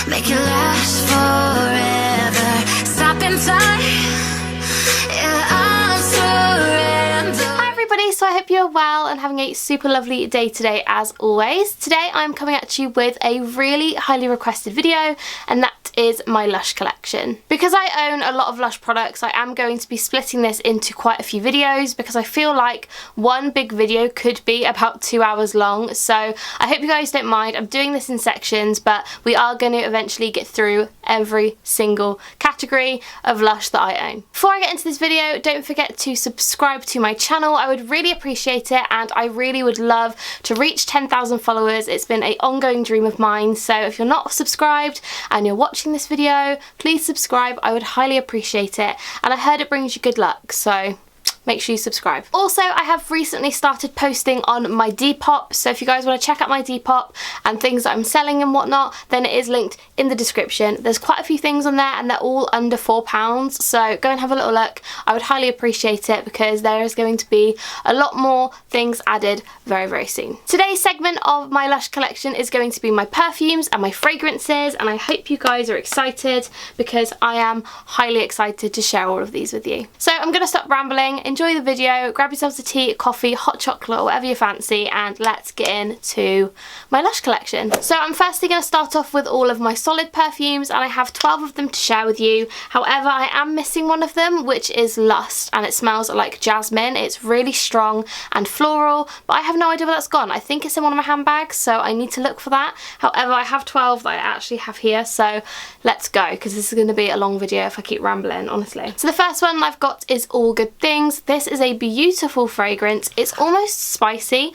make it last forever. Stop in time, yeah, I'll surrender. Hi everybody, so I hope you're well and having a super lovely day today as always. Today I'm coming at you with a really highly requested video, and that is my Lush collection. Because I own a lot of Lush products, I am going to be splitting this into quite a few videos because I feel like one big video could be about 2 hours long, so I hope you guys don't mind. I'm doing this in sections, but we are going to eventually get through every single category of Lush that I own. Before I get into this video, don't forget to subscribe to my channel. I would really appreciate it, and I really would love to reach 10,000 followers. It's been an ongoing dream of mine, so if you're not subscribed and you're watching this video, please subscribe. I would highly appreciate it, and I heard it brings you good luck, so make sure you subscribe. Also, I have recently started posting on my Depop, so if you guys want to check out my Depop and things that I'm selling and whatnot, then it is linked in the description. There's quite a few things on there and they're all under £4, so go and have a little look. I would highly appreciate it because there is going to be a lot more things added very, very soon. Today's segment of my Lush collection is going to be my perfumes and my fragrances, and I hope you guys are excited because I am highly excited to share all of these with you. So I'm going to stop rambling. Enjoy the video, grab yourselves a tea, coffee, hot chocolate, or whatever you fancy, and let's get into my Lush collection. So I'm firstly going to start off with all of my solid perfumes, and I have 12 of them to share with you. However, I am missing one of them, which is Lust, and it smells like jasmine. It's really strong and floral, but I have no idea where that's gone. I think it's in one of my handbags, so I need to look for that. However, I have 12 that I actually have here, so let's go, because this is going to be a long video if I keep rambling, honestly. So the first one I've got is All Good Things. This is a beautiful fragrance. It's almost spicy.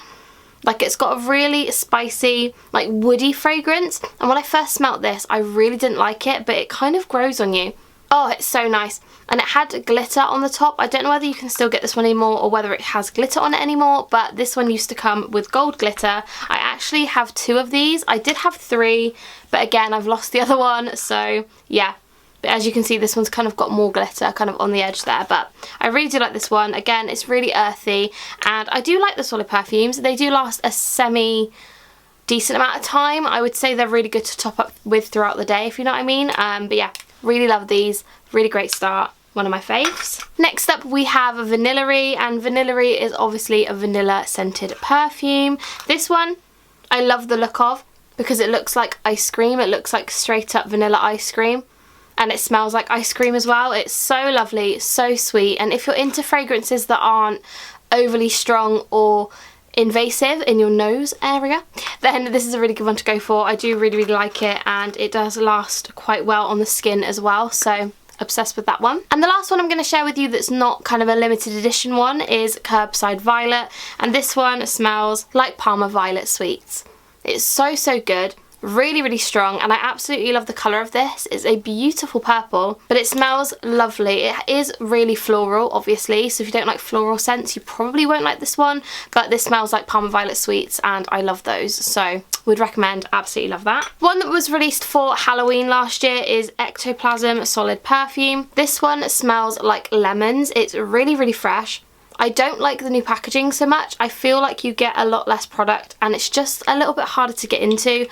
Like, it's got a really spicy, like, woody fragrance. And when I first smelt this, I really didn't like it, but it kind of grows on you. Oh, it's so nice. And it had glitter on the top. I don't know whether you can still get this one anymore or whether it has glitter on it anymore, but this one used to come with gold glitter. I actually have 2 of these. I did have 3, but again, I've lost the other one, so yeah. But as you can see, this one's kind of got more glitter kind of on the edge there, but I really do like this one. Again, it's really earthy, and I do like the solid perfumes. They do last a semi-decent amount of time. I would say they're really good to top up with throughout the day, if you know what I mean. But yeah, really love these. Really great start. One of my faves. Next up we have Vanillary, and Vanillary is obviously a vanilla scented perfume. This one I love the look of because it looks like ice cream. It looks like straight up vanilla ice cream. And it smells like ice cream as well. It's so lovely, so sweet. And if you're into fragrances that aren't overly strong or invasive in your nose area, then this is a really good one to go for. I do really, really like it, and it does last quite well on the skin as well. So obsessed with that one. And the last one I'm going to share with you that's not kind of a limited edition one is Curbside Violet. And this one smells like Parma Violet Sweets. It's so, so good. Really, really strong, and I absolutely love the colour of this. It's a beautiful purple, but it smells lovely. It is really floral, obviously, so if you don't like floral scents, you probably won't like this one, but this smells like Parma Violet Sweets, and I love those, so would recommend, absolutely love that. One that was released for Halloween last year is Ectoplasm Solid Perfume. This one smells like lemons. It's really, really fresh. I don't like the new packaging so much. I feel like you get a lot less product and it's just a little bit harder to get into,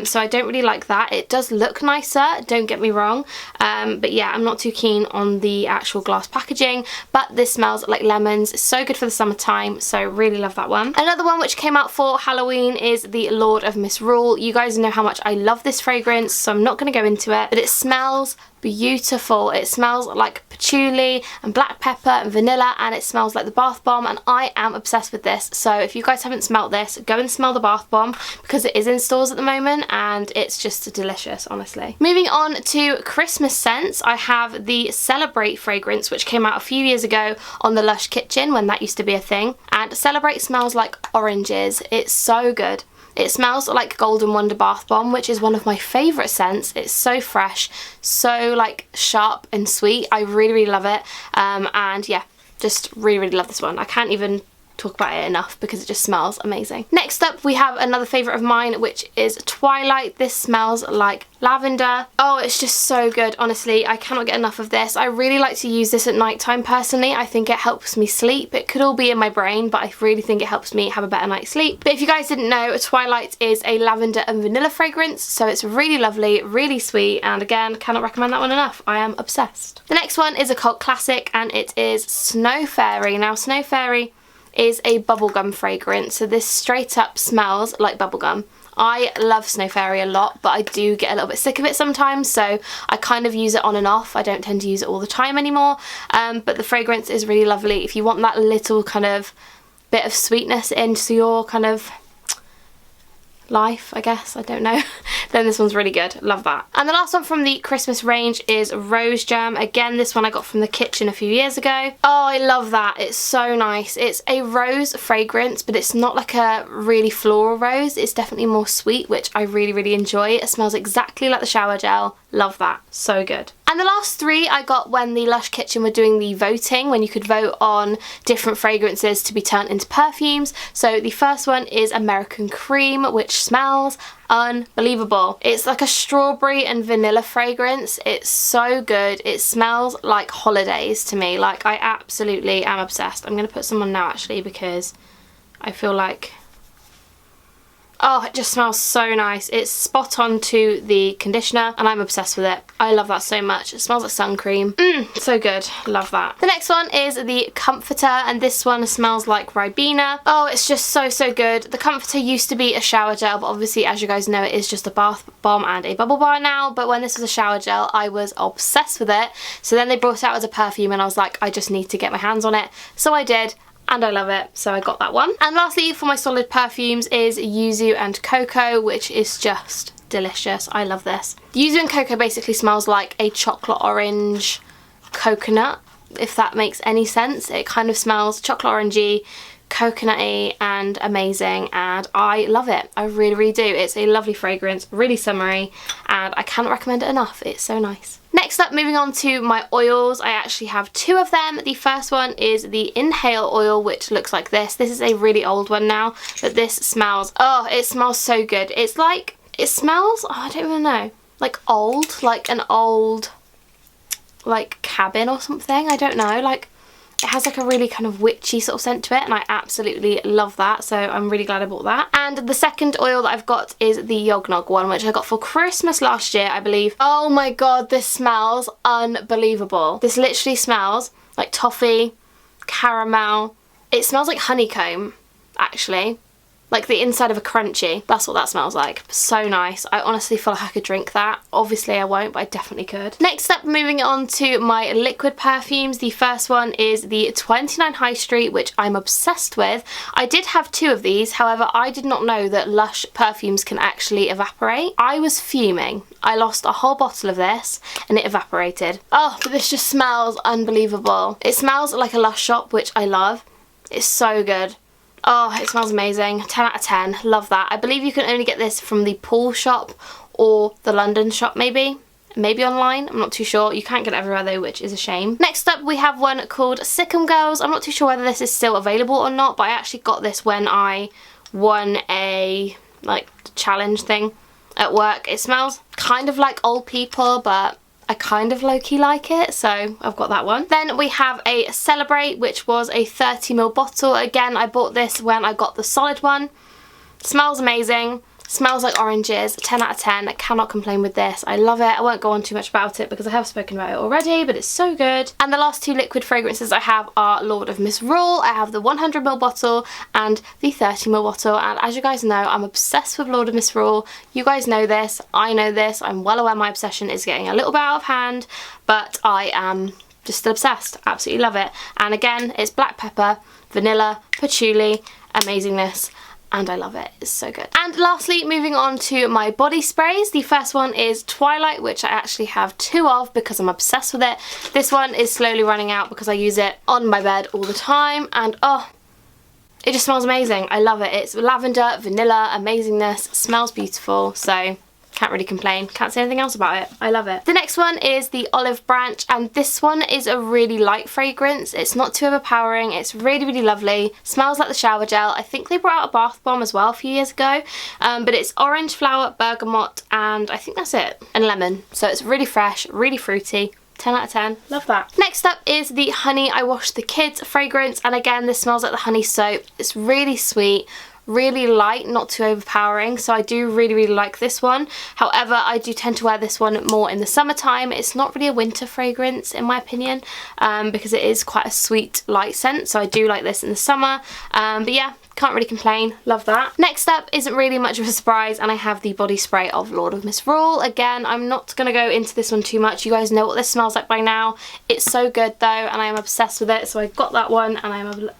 so I don't really like that. It does look nicer, don't get me wrong, but yeah, I'm not too keen on the actual glass packaging, but this smells like lemons. It's so good for the summertime, so really love that one. Another one which came out for Halloween is the Lord of Misrule. You guys know how much I love this fragrance, so I'm not going to go into it, but it smells beautiful. It smells like patchouli and black pepper and vanilla, and it smells like the bath bomb, and I am obsessed with this. So if you guys haven't smelt this, go and smell the bath bomb because it is in stores at the moment and it's just delicious, honestly. Moving on to Christmas scents, I have the Celebrate fragrance, which came out a few years ago on the Lush Kitchen when that used to be a thing, and Celebrate smells like oranges. It's so good. It smells like Golden Wonder Bath Bomb, which is one of my favourite scents. It's so fresh, so like sharp and sweet. I really, really love it. And yeah, just really, really love this one. I can't even talk about it enough because it just smells amazing. Next up we have another favourite of mine, which is Twilight. This smells like lavender. Oh, it's just so good, honestly. I cannot get enough of this. I really like to use this at night time personally. I think it helps me sleep. It could all be in my brain, but I really think it helps me have a better night's sleep. But if you guys didn't know, Twilight is a lavender and vanilla fragrance, so it's really lovely, really sweet, and again, cannot recommend that one enough. I am obsessed. The next one is a cult classic, and it is Snow Fairy. Now, Snow Fairy is a bubblegum fragrance, so this straight up smells like bubblegum. I love Snow Fairy a lot, but I do get a little bit sick of it sometimes, so I kind of use it on and off. I don't tend to use it all the time anymore, but the fragrance is really lovely. If you want that little kind of bit of sweetness into your kind of life, I guess, I don't know, then this one's really good. Love that. And the last one from the Christmas range is Rose Jam. Again, this one I got from the kitchen a few years ago. Oh, I love that. It's so nice. It's a rose fragrance, but it's not like a really floral rose. It's definitely more sweet, which I really, really enjoy. It smells exactly like the shower gel. Love that. So good. And the last three I got when the Lush kitchen were doing the voting, when you could vote on different fragrances to be turned into perfumes. So the first one is American Cream, which smells unbelievable. It's like a strawberry and vanilla fragrance. It's so good. It smells like holidays to me. Like, I absolutely am obsessed. I'm going to put some on now actually because I feel like, oh, it just smells so nice. It's spot on to the conditioner and I'm obsessed with it. I love that so much. It smells like sun cream. So good. Love that. The next one is the Comforter, and this one smells like Ribena. Oh, it's just so, so good. The Comforter used to be a shower gel, but obviously, as you guys know, it is just a bath bomb and a bubble bar now. But when this was a shower gel, I was obsessed with it. So then they brought it out as a perfume and I was like, I just need to get my hands on it. So I did. And I love it, so I got that one. And lastly, for my solid perfumes is Yuzu and Cocoa, which is just delicious. I love this. Yuzu and Cocoa basically smells like a chocolate orange coconut, if that makes any sense. It kind of smells chocolate orangey, coconutty and amazing, and I love it. I really, really do. It's a lovely fragrance, really summery, and I cannot recommend it enough. It's so nice. Next up, moving on to my oils, I actually have two of them. The first one is the Inhale oil, which looks like this. This is a really old one now, but this smells, oh, it smells so good. It's like, it smells, oh, I don't even know, like old, like an old, like cabin or something. I don't know, like it has like a really kind of witchy sort of scent to it, and I absolutely love that, so I'm really glad I bought that. And the second oil that I've got is the Yognog one, which I got for Christmas last year, I believe. Oh my god, this smells unbelievable. This literally smells like toffee, caramel. It smells like honeycomb, actually. Like the inside of a crunchy. That's what that smells like. So nice. I honestly feel like I could drink that. Obviously I won't, but I definitely could. Next up, moving on to my liquid perfumes. The first one is the 29 High Street, which I'm obsessed with. I did have two of these, however I did not know that Lush perfumes can actually evaporate. I was fuming. I lost a whole bottle of this and it evaporated. Oh, but this just smells unbelievable. It smells like a Lush shop, which I love. It's so good. Oh, it smells amazing. 10 out of 10. Love that. I believe you can only get this from the Pool shop or the London shop maybe. Maybe online. I'm not too sure. You can't get it everywhere though, which is a shame. Next up, we have one called Sikkim Girls. I'm not too sure whether this is still available or not, but I actually got this when I won a like challenge thing at work. It smells kind of like Old People, but I kind of low-key like it, so I've got that one. Then we have a Celebrate, which was a 30ml bottle. Again, I bought this when I got the solid one. Smells amazing. Smells like oranges. 10 out of 10. I cannot complain with this. I love it. I won't go on too much about it because I have spoken about it already, but it's so good. And the last two liquid fragrances I have are Lord of Misrule. I have the 100ml bottle and the 30ml bottle, and as you guys know, I'm obsessed with Lord of Misrule. You guys know this. I know this. I'm well aware my obsession is getting a little bit out of hand, but I am just still obsessed. Absolutely love it. And again, it's black pepper, vanilla, patchouli, amazingness, and I love it. It's so good. And lastly, moving on to my body sprays. The first one is Twilight, which I actually have two of because I'm obsessed with it. This one is slowly running out because I use it on my bed all the time, and oh, it just smells amazing. I love it. It's lavender, vanilla, amazingness, smells beautiful, so Can't really complain. Can't say anything else about it. I love it. The next one is the Olive Branch, and this one is a really light fragrance. It's not too overpowering. It's really, really lovely. Smells like the shower gel. I think they brought out a bath bomb as well a few years ago, but it's orange flower, bergamot, and I think that's it, and lemon. So it's really fresh, really fruity. 10 out of 10. Love that. Next up is the Honey I Washed the Kids fragrance, and again, this smells like the honey soap. It's really sweet, really light, not too overpowering, so I do really, really like this one. However, I do tend to wear this one more in the summertime. It's not really a winter fragrance in my opinion, because it is quite a sweet, light scent, so I do like this in the summer. But yeah, can't really complain. Love that. Next up isn't really much of a surprise, and I have the body spray of Lord of Misrule. Again, I'm not going to go into this one too much. You guys know what this smells like by now. It's so good though, and I am obsessed with it, so I got that one, and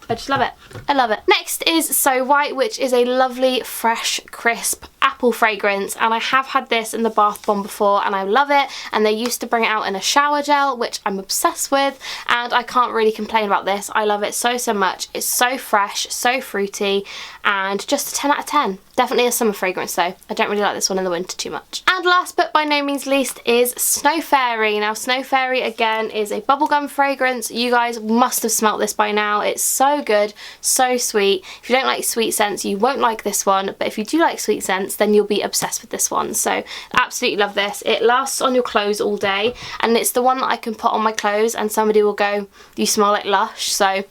I just love it. I love it. Next is So White, which is a lovely, fresh, crisp apple fragrance, and I have had this in the bath bomb before, and I love it, and they used to bring it out in a shower gel, which I'm obsessed with, and I can't really complain about this. I love it so, so much. It's so fresh, so fruity, and just a 10 out of 10. Definitely a summer fragrance though. I don't really like this one in the winter too much. And last but by no means least is Snow Fairy. Now Snow Fairy again is a bubblegum fragrance. You guys must have smelt this by now. It's so good, so sweet. If you don't like sweet scents, you won't like this one, but if you do like sweet scents, then you'll be obsessed with this one. So absolutely love this. It lasts on your clothes all day, and it's the one that I can put on my clothes and somebody will go, you smell like Lush. So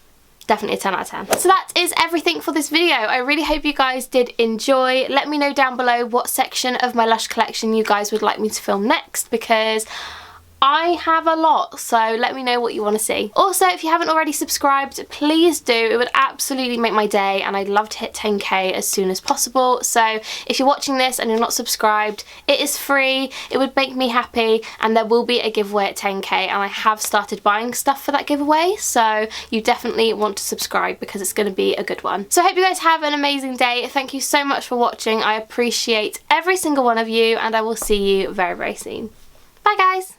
definitely a 10 out of 10. So that is everything for this video. I really hope you guys did enjoy. Let me know down below what section of my Lush collection you guys would like me to film next, because I have a lot, so let me know what you want to see. Also, if you haven't already subscribed, please do. It would absolutely make my day, and I'd love to hit 10k as soon as possible. So if you're watching this and you're not subscribed, it is free. It would make me happy, and there will be a giveaway at 10k, and I have started buying stuff for that giveaway, so you definitely want to subscribe because it's going to be a good one. So I hope you guys have an amazing day. Thank you so much for watching. I appreciate every single one of you, and I will see you very, very soon. Bye guys!